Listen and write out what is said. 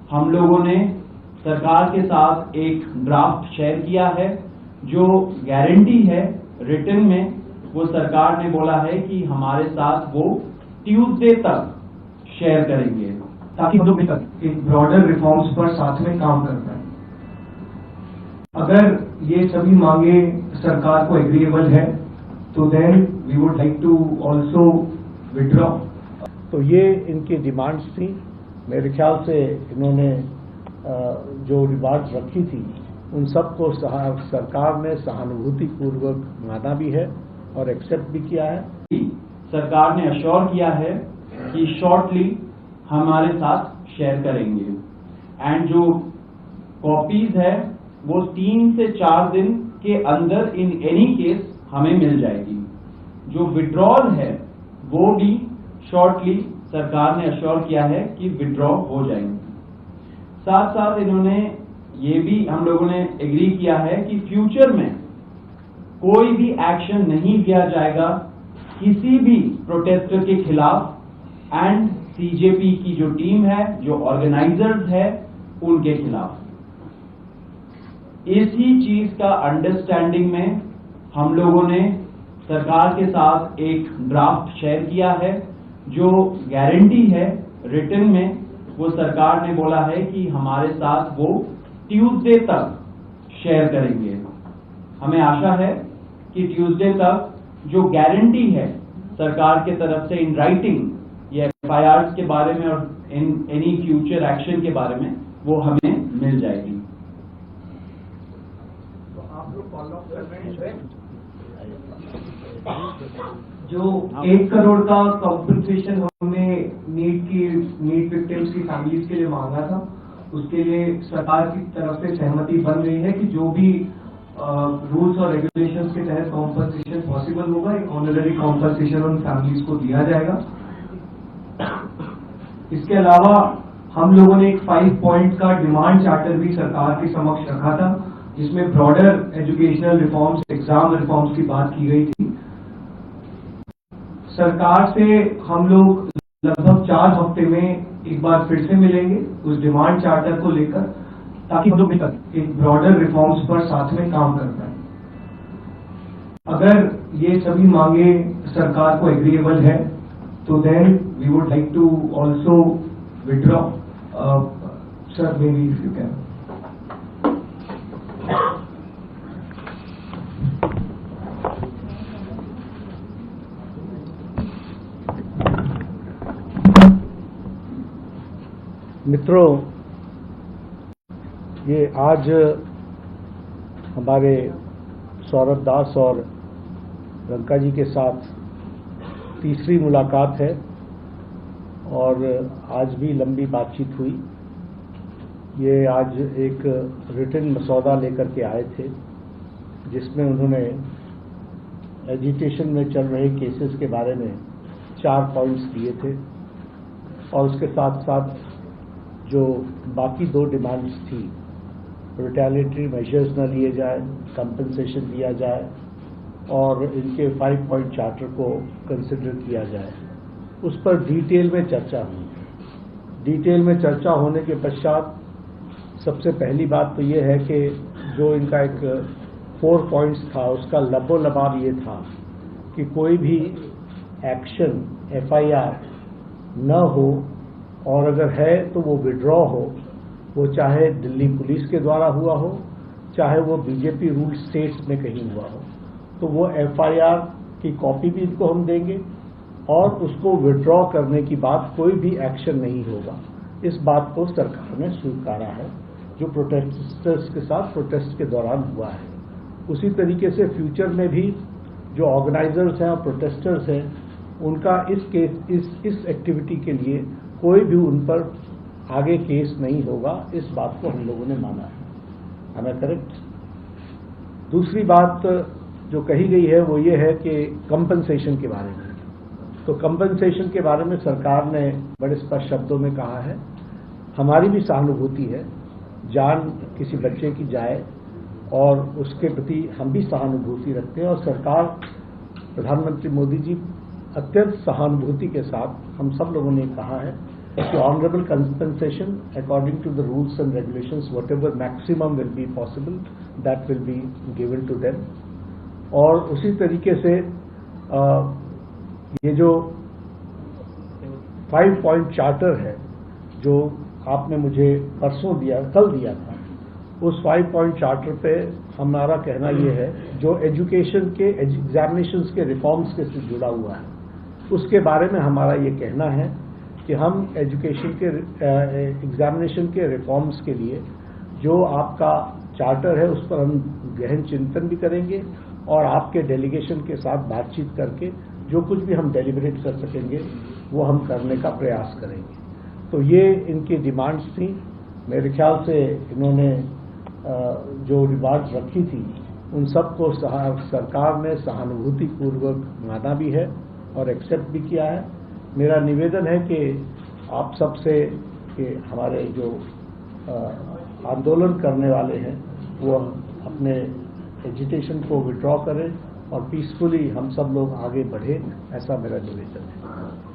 हम लोगों ने सरकार के साथ एक ड्राफ्ट शेयर किया है जो गारंटी है रिटन में। वो सरकार ने बोला है कि हमारे साथ वो ट्यूसडे तक शेयर करेंगे ताकि हम लोग मिलकर एक ब्रॉडर रिफॉर्म्स पर साथ में काम कर पाए। अगर ये सभी मांगे सरकार को एग्रीएबल है तो then we would like to also withdraw. तो ये इनकी डिमांड्स थी। मेरे ख्याल से इन्होंने जो डिमांड्स रखी थी उन सबको सरकार ने सहानुभूतिपूर्वक माना भी है और एक्सेप्ट भी किया है। सरकार ने अश्योर किया है कि शॉर्टली हमारे साथ शेयर करेंगे एंड जो कॉपीज है वो 3 से 4 दिन के अंदर इन एनी केस हमें मिल जाएगी। जो विड्रॉल है वो भी शॉर्टली सरकार ने अश्योर किया है कि विड्रॉ हो जाएंगे। साथ साथ इन्होंने ये भी हम लोगों ने एग्री किया है कि फ्यूचर में कोई भी एक्शन नहीं लिया जाएगा किसी भी प्रोटेस्टर के खिलाफ एंड सीजेपी की जो टीम है, जो ऑर्गेनाइजर्स है, उनके खिलाफ। इसी चीज का अंडरस्टैंडिंग में हम लोगों ने सरकार के साथ एक ड्राफ्ट शेयर किया है जो गारंटी है रिटन में। वो सरकार ने बोला है कि हमारे साथ वो ट्यूसडे तक शेयर करेंगे। हमें आशा है कि ट्यूसडे तक जो गारंटी है सरकार के तरफ से इन राइटिंग या एफआईआर के बारे में और इन एनी फ्यूचर एक्शन के बारे में वो हमें मिल जाएगी। तो आप लोग फॉलो अप कर रहे हैं जो 1 करोड़ का कॉम्पनसेशन हमने नीट विक्टिम्स की फैमिलीज के लिए मांगा था, उसके लिए सरकार की तरफ से सहमति बन रही है कि जो भी रूल्स और रेगुलेशंस के तहत कॉम्पनसेशन पॉसिबल होगा, एक ऑनररी कॉम्पनसेशन उन फैमिलीज को दिया जाएगा। इसके अलावा हम लोगों ने एक 5 पॉइंट का डिमांड चार्टर भी सरकार के समक्ष रखा था जिसमें broader educational reforms, exam reforms की बात की गई थी। सरकार से हम लोग लगभग 4 हफ्ते में एक बार फिर से मिलेंगे उस डिमांड चार्टर को लेकर, ताकि हम लोग मिलकर एक ब्रॉडर रिफॉर्म्स पर साथ में काम कर पाए। अगर ये सभी मांगे सरकार को एग्रीएबल है तो then we would like to also withdraw. Sir, maybe if you can. मित्रों, ये आज हमारे सौरभ दास और रंका जी के साथ तीसरी मुलाकात है और आज भी लंबी बातचीत हुई। ये आज एक रिटन मसौदा लेकर के आए थे जिसमें उन्होंने एजिटेशन में चल रहे केसेस के बारे में 4 पॉइंट्स दिए थे और उसके साथ साथ जो बाकी 2 डिमांड्स थी, रिटेलिएटरी मेजर्स न लिए जाए, कंपनसेशन दिया जाए और इनके 5 पॉइंट चार्टर को कंसिडर किया जाए, उस पर डिटेल में चर्चा हुई। डिटेल में चर्चा होने के पश्चात सबसे पहली बात तो ये है कि जो इनका एक 4 पॉइंट्स था उसका लबोलबाब ये था कि कोई भी एक्शन एफआईआर न हो और अगर है तो वो विड्रॉ हो, वो चाहे दिल्ली पुलिस के द्वारा हुआ हो, चाहे वो बीजेपी रूल स्टेट्स में कहीं हुआ हो, तो वो एफआईआर की कॉपी भी इनको हम देंगे और उसको विड्रॉ करने की बात कोई भी एक्शन नहीं होगा। इस बात को सरकार ने स्वीकारा है जो प्रोटेस्टर्स के साथ प्रोटेस्ट के दौरान हुआ है। उसी तरीके से फ्यूचर में भी जो ऑर्गेनाइजर्स हैं और प्रोटेस्टर्स हैं उनका इस एक्टिविटी के लिए कोई भी उन पर आगे केस नहीं होगा, इस बात को हम लोगों ने माना है। हमें करेक्ट। दूसरी बात जो कही गई है वो ये है कि कंपनसेशन के बारे में। तो कंपनसेशन के बारे में सरकार ने बड़े स्पष्ट शब्दों में कहा है, हमारी भी सहानुभूति है, जान किसी बच्चे की जाए और उसके प्रति हम भी सहानुभूति रखते हैं और सरकार, प्रधानमंत्री मोदी जी अत्यंत सहानुभूति के साथ हम सब लोगों ने कहा है the honorable compensation according to the rules and regulations, whatever maximum will be possible, that will be given to them. और उसी तरीके से ये जो 5 पॉइंट चार्टर है जो आपने मुझे परसों दिया, कल दिया था, उस 5 पॉइंट चार्टर पे हमारा कहना ये है, जो एजुकेशन के एग्जामिनेशंस के रिफॉर्म्स के से जुड़ा हुआ है, उसके बारे में हमारा ये कहना है कि हम एजुकेशन के एग्जामिनेशन के रिफॉर्म्स के लिए जो आपका चार्टर है उस पर हम गहन चिंतन भी करेंगे और आपके डेलीगेशन के साथ बातचीत करके जो कुछ भी हम डेलिब्रेट कर सकेंगे वो हम करने का प्रयास करेंगे। तो ये इनकी डिमांड्स थी। मेरे ख्याल से इन्होंने जो डिमांड्स रखी थी उन सबको सरकार ने सहानुभूतिपूर्वक माना भी है और एक्सेप्ट भी किया है। मेरा निवेदन है कि आप सबसे कि हमारे जो आंदोलन करने वाले हैं वो अपने एजिटेशन को विड्रॉ करें और पीसफुली हम सब लोग आगे बढ़े, ऐसा मेरा निवेदन है।